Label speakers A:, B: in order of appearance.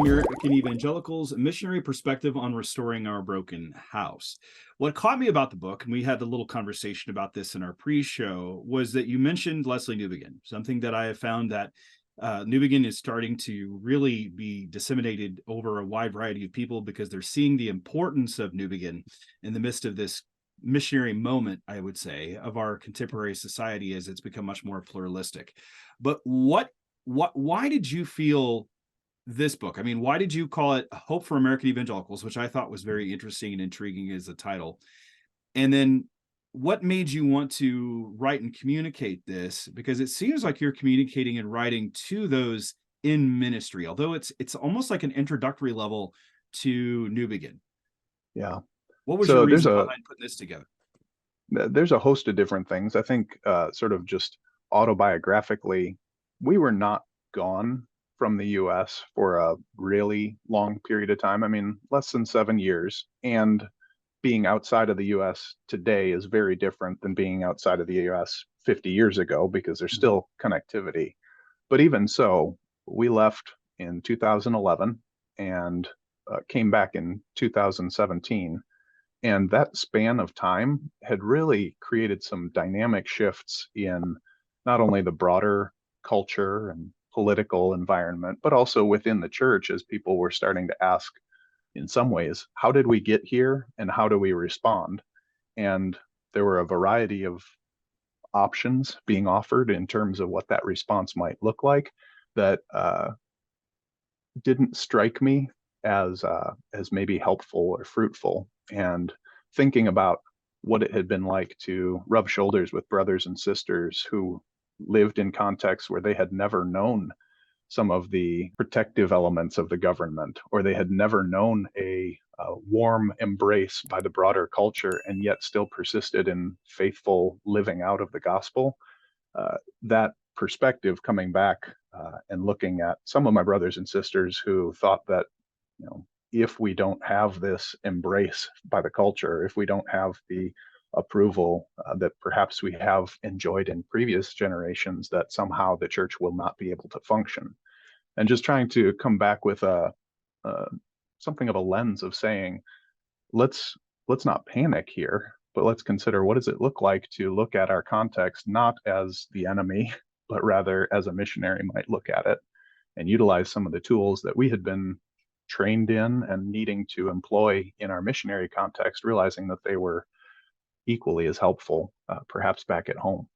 A: American Evangelicals, a Missionary Perspective on Restoring Our Broken House. What caught me about the book, and we had a little conversation about this in our pre-show, was that you mentioned Leslie Newbigin, something that I have found that Newbigin is starting to really be disseminated over a wide variety of people because they're seeing the importance of Newbigin in the midst of this missionary moment, I would say, of our contemporary society as it's become much more pluralistic. But why did you feel this book? I mean, why did you call it Hope for American Evangelicals, which I thought was very interesting and intriguing as a title? And then what made you want to write and communicate this? Because it seems like you're communicating and writing to those in ministry, although it's almost like an introductory level to Newbigin.
B: Yeah.
A: What was
B: So
A: your reason behind putting this together?
B: there's a host of different things. I think sort of just autobiographically, we were not gone from the US for a really long period of time. I mean, less than 7 years. And being outside of the US today is very different than being outside of the US 50 years ago because there's still connectivity. But even so, we left in 2011 and came back in 2017. And that span of time had really created some dynamic shifts in not only the broader culture and political environment, but also within the church as people were starting to ask, in some ways, how did we get here and how do we respond? And there were a variety of options being offered in terms of what that response might look like that didn't strike me as maybe helpful or fruitful. And thinking about what it had been like to rub shoulders with brothers and sisters who lived in contexts where they had never known some of the protective elements of the government, or they had never known a warm embrace by the broader culture, and yet still persisted in faithful living out of the gospel. That perspective coming back and looking at some of my brothers and sisters who thought that, if we don't have this embrace by the culture, if we don't have the approval that perhaps we have enjoyed in previous generations, that somehow the church will not be able to function. And just trying to come back with something of a lens of saying, let's not panic here, but let's consider what does it look like to look at our context not as the enemy, but rather as a missionary might look at it, and utilize some of the tools that we had been trained in and needing to employ in our missionary context, realizing that they were equally as helpful, perhaps back at home.